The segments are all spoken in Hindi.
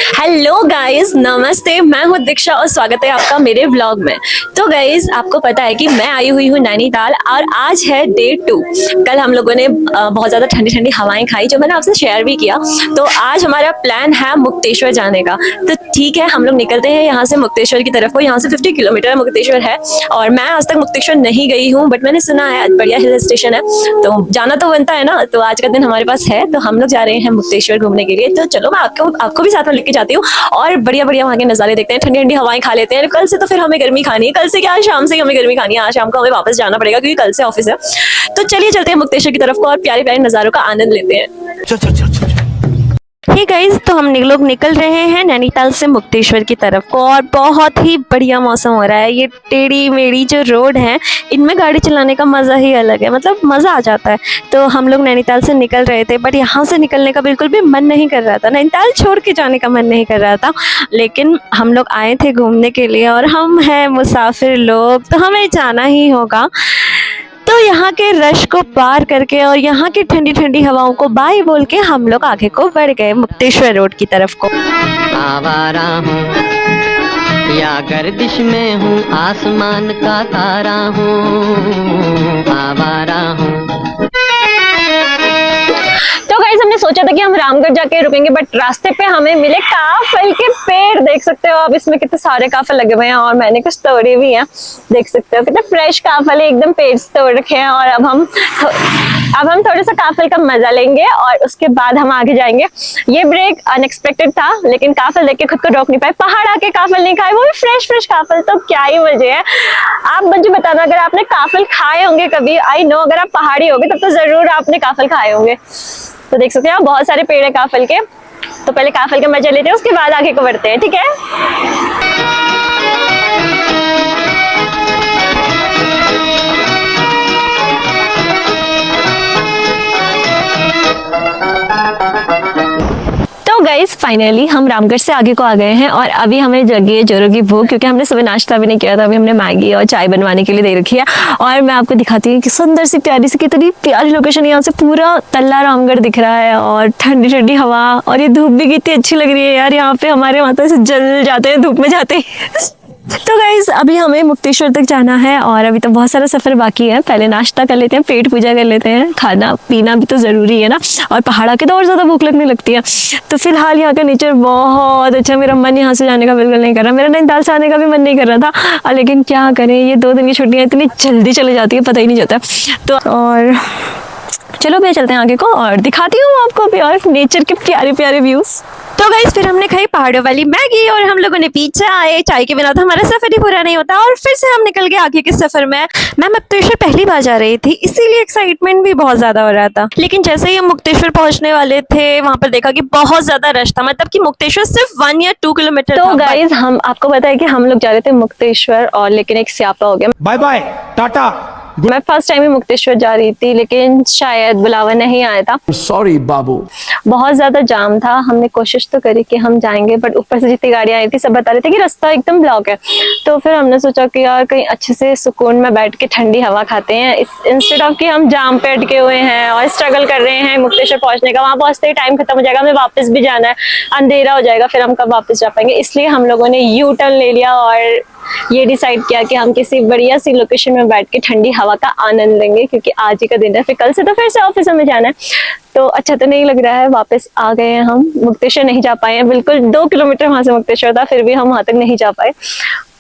हेलो गाइस, नमस्ते। मैं हूँ दीक्षा और स्वागत है आपका मेरे व्लॉग में। तो गाइस, आपको पता है कि मैं आई हुई हूँ नैनीताल और आज है डे 2। कल हम लोगों ने बहुत ज़्यादा ठंडी ठंडी हवाएं खाई, जो मैंने आपसे शेयर भी किया। तो आज हमारा प्लान है मुक्तेश्वर जाने का। तो ठीक है, हम लोग निकलते हैं यहाँ से मुक्तेश्वर की तरफ को। यहाँ से 50 किलोमीटर मुक्तेश्वर है और मैं आज तक मुक्तेश्वर नहीं गई हूँ, बट मैंने सुना है बढ़िया हिल स्टेशन है, तो जाना तो बनता है ना। तो आज का दिन हमारे पास है, तो हम लोग जा रहे हैं मुक्तेश्वर घूमने के लिए। तो चलो, मैं आपको भी साथ में लेके जाती हूँ और बढ़िया बढ़िया वहाँ के नज़ारे देखते हैं, ठंडी ठंडी हवाएं खा लेते हैं। कल से तो फिर हमें गर्मी खानी है, कल से क्या, शाम से ही हमें गर्मी खानी है। आज शाम को हमें वापस जाना पड़ेगा क्योंकि कल से ऑफिस है। तो चलिए चलते हैं मुक्तेश्वर की तरफ को और प्यारे प्यारे नज़ारों का आनंद लेते हैं। चल चल चल चल। हे गाइस, तो हम लोग निकल रहे हैं नैनीताल से मुक्तेश्वर की तरफ को और बहुत ही बढ़िया मौसम हो रहा है। ये टेढ़ी मेढ़ी जो रोड है, इनमें गाड़ी चलाने का मज़ा ही अलग है, मतलब मज़ा आ जाता है। तो हम लोग नैनीताल से निकल रहे थे, बट यहाँ से निकलने का बिल्कुल भी मन नहीं कर रहा था। नैनीताल छोड़ के जाने का मन नहीं कर रहा था, लेकिन हम लोग आए थे घूमने के लिए और हम हैं मुसाफिर लोग, तो हमें जाना ही होगा। तो यहाँ के रश को पार करके और यहाँ की ठंडी ठंडी हवाओं को बाय बोल के हम लोग आगे को बढ़ गए मुक्तेश्वर रोड की तरफ को। आवारा हूँ या गर्दिश में हूँ, आसमान का तारा हूँ, आवारा हूँ। तो गाइस, हमने सोचा था कि हम रामगढ़ जाके रुकेंगे, बट रास्ते पे हमें मिले काफल के पेड़। देख सकते हो आप, इसमें कितने सारे काफल लगे हुए हैं और मैंने कुछ तोड़े भी हैं। देख सकते हो कितने फ्रेश काफल है, एकदम पेड़ से तोड़ रखे हैं। और अब हम थोड़ा सा काफल का मजा लेंगे और उसके बाद हम आगे जाएंगे। ये ब्रेक अनएक्सपेक्टेड था, लेकिन काफल देख के खुद को रोक नहीं पाए। पहाड़ आके काफल नहीं खाए, वो भी फ्रेश फ्रेश काफल, तो क्या ही मजे है। आप मुझे बताना, अगर आपने काफल खाए होंगे कभी। आई नो, अगर आप पहाड़ी होगे तब तो जरूर आपने काफल खाए होंगे। तो देख सकते हैं, बहुत सारे पेड़ है काफल के। तो पहले काफल का मजा लेते हैं, उसके बाद आगे को बढ़ते हैं, ठीक है। तो गाइस, फाइनली हम रामगढ़ से आगे को आ गए हैं और अभी हमें लगी है जोरों की भूख, क्योंकि हमने सुबह नाश्ता भी नहीं किया था। अभी हमने मैगी और चाय बनवाने के लिए दे रखी है और मैं आपको दिखाती हूँ कि सुंदर सी प्यारी सी, कितनी प्यारी लोकेशन है। यहाँ से पूरा तल्ला रामगढ़ दिख रहा है और ठंडी ठंडी हवा, और ये धूप भी कितनी अच्छी लग रही है यार। यहाँ पे हमारे माता से जल जाते हैं धूप में जाते तो गाइस, अभी हमें मुक्तेश्वर तक जाना है और अभी तो बहुत सारा सफर बाकी है। पहले नाश्ता कर लेते हैं, पेट पूजा कर लेते हैं, खाना पीना भी तो जरूरी है ना। और पहाड़ा के तो और ज्यादा भूख लगने लगती है। तो फिलहाल यहाँ का नेचर बहुत अच्छा, मेरा मन यहाँ से जाने का बिल्कुल नहीं कर रहा। मेरा नैनीताल से आने का भी मन नहीं कर रहा था, लेकिन क्या करें, ये 2 दिन की छुट्टियाँ इतनी जल्दी चली जाती है, पता ही नहीं चलता। तो और चलो भैया, चलते हैं आगे को और दिखाती हूँ आपको अभी और नेचर के प्यारे प्यारे व्यूज। तो गाइस, फिर हमने खाई पहाड़ों वाली मैगी और हम लोगों ने पी चाय। चाय के बिना तो हमारा सफर ही पूरा नहीं होता। और फिर से हम निकल गए आगे के सफर में। मैं मुक्तेश्वर पहली बार जा रही थी, इसीलिए एक्साइटमेंट भी बहुत ज्यादा हो रहा था। लेकिन जैसे ही हम मुक्तेश्वर पहुंचने वाले थे, वहां पर देखा कि बहुत ज्यादा रश था, मतलब कि मुक्तेश्वर सिर्फ 1 या 2 किलोमीटर। तो गाइस, हम आपको पता है कि हम लोग जा रहे थे मुक्तेश्वर और लेकिन एक स्यापा हो गया। Bye bye tata. मैं फर्स्ट टाइम ही मुक्तेश्वर जा रही थी, लेकिन शायद बुलावा नहीं आया था। सॉरी बाबू। बहुत ज्यादा जाम था। हमने कोशिश तो करी कि हम जाएंगे, बट ऊपर से जितनी गाड़ियां आई थी सब बता रहे थे कि रास्ता एकदम ब्लॉक है। तो फिर हमने सोचा कि यार कहीं अच्छे से सुकून में बैठ के ठंडी हवा खाते हैं, इंस्टेड ऑफ कि हम जाम पे अटके हुए हैं और स्ट्रगल कर रहे हैं मुक्तेश्वर पहुंचने का। वहां पहुंचते ही टाइम खत्म हो जाएगा, हमें वापस भी जाना है, अंधेरा हो जाएगा, फिर हम कब वापस जा पाएंगे। इसलिए हम लोगों ने यू टर्न ले लिया और ये डिसाइड किया कि हम किसी बढ़िया सी लोकेशन में बैठ के ठंडी हवा का आनंद लेंगे, क्योंकि आज ही का दिन है, फिर कल से तो फिर से ऑफिस में जाना है। तो अच्छा तो नहीं लग रहा है। वापस आ गए हैं हम, मुक्तेश्वर नहीं जा पाए हैं। बिल्कुल 2 किलोमीटर वहां से मुक्तेश्वर था, फिर भी हम वहां तक नहीं जा पाए।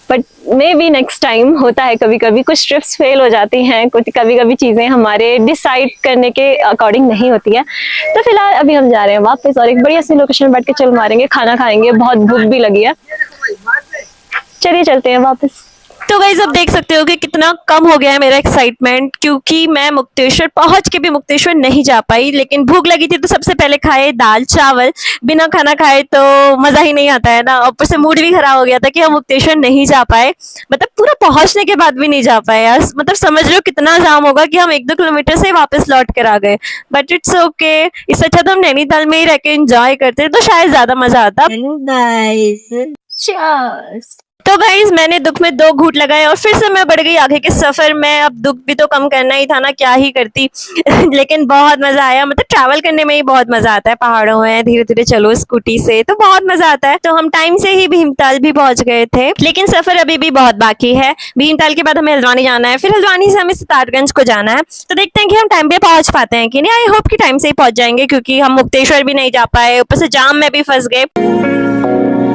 But may be next time होता है, कभी कभी कुछ ट्रिप्स फेल हो जाती हैं, कुछ कभी कभी चीजें हमारे डिसाइड करने के अकॉर्डिंग नहीं होती है। तो फिलहाल अभी हम जा रहे हैं वापस और एक बढ़िया सी लोकेशन में बैठ के चल मारेंगे, खाना खाएंगे, बहुत भूख भी लगी है। चलिए चलते हैं वापस। तो गाइस, अब देख सकते हो कि कितना कम हो गया है मेरा एक्साइटमेंट, क्योंकि मैं मुक्तेश्वर पहुंच के भी मुक्तेश्वर नहीं जा पाई। लेकिन भूख लगी थी तो सबसे पहले खाए दाल चावल। बिना खाना खाए तो मजा ही नहीं आता है ना। ऊपर से मूड भी खराब हो गया था कि हम मुक्तेश्वर नहीं जा पाए, मतलब पूरा पहुंचने के बाद भी नहीं जा पाए यार। मतलब समझ लो कितना जाम होगा कि हम 1-2 किलोमीटर से वापस लौट कर आ गए। बट इट्स ओके, इससे अच्छा तो हम नैनीताल में ही रह के एंजॉय करते तो शायद ज्यादा मजा आता। Hello guys. Cheers. तो गाइज मैंने दुख में 2 घूंट लगाए और फिर से मैं बढ़ गई आगे के सफर में। अब दुख भी तो कम करना ही था ना, क्या ही करती। लेकिन बहुत मजा आया, मतलब ट्रैवल करने में ही बहुत मजा आता है। पहाड़ों में धीरे धीरे चलो स्कूटी से तो बहुत मजा आता है। तो हम टाइम से ही भीमताल भी पहुंच गए थे, लेकिन सफर अभी भी बहुत बाकी है। भीमताल के बाद हमें हल्द्वानी जाना है, फिर हल्द्वानी से हमें सितारगंज को जाना है। तो देखते हैं कि हम टाइम पे पहुंच पाते हैं कि नहीं। आई होप कि टाइम से ही पहुंच जाएंगे, क्योंकि हम मुक्तेश्वर भी नहीं जा पाए, ऊपर से जाम में भी फंस गए।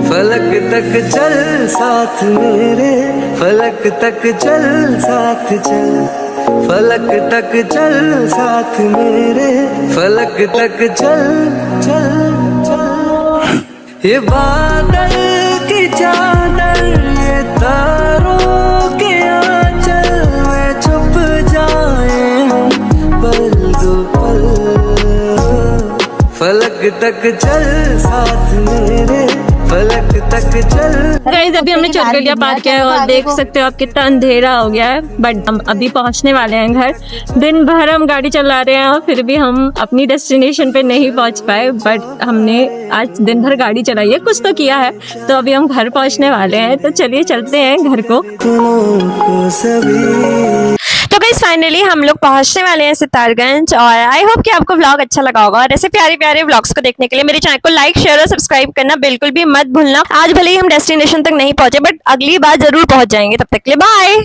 फलक तक चल साथ मेरे, फलक तक चल साथ चल, फलक तक चल साथ मेरे, फलक तक चल चल चल। ये बादल की चादर, ये तारों के आंचल में छुप जाए हम पल दो पल। फलक तक चल साथ मेरे, फलक तक चल। गाइस अभी हमने चौगलिया पार किया है और देख सकते हो आप कितना अंधेरा हो गया है, बट हम अभी पहुंचने वाले हैं घर। दिन भर हम गाड़ी चला रहे हैं और फिर भी हम अपनी डेस्टिनेशन पे नहीं पहुंच पाए, बट हमने आज दिन भर गाड़ी चलाई है, कुछ तो किया है। तो अभी हम घर पहुंचने वाले हैं, तो चलिए चलते हैं घर को। तो गाइस फाइनली हम लोग पहुंचने वाले हैं सितारगंज, और आई होप कि आपको व्लॉग अच्छा लगा होगा। और ऐसे प्यारे प्यारे व्लॉग्स को देखने के लिए मेरे चैनल को लाइक शेयर और सब्सक्राइब करना बिल्कुल भी मत भूलना। आज भले ही हम डेस्टिनेशन तक नहीं पहुंचे, बट अगली बार जरूर पहुंच जाएंगे। तब तक के लिए बाय।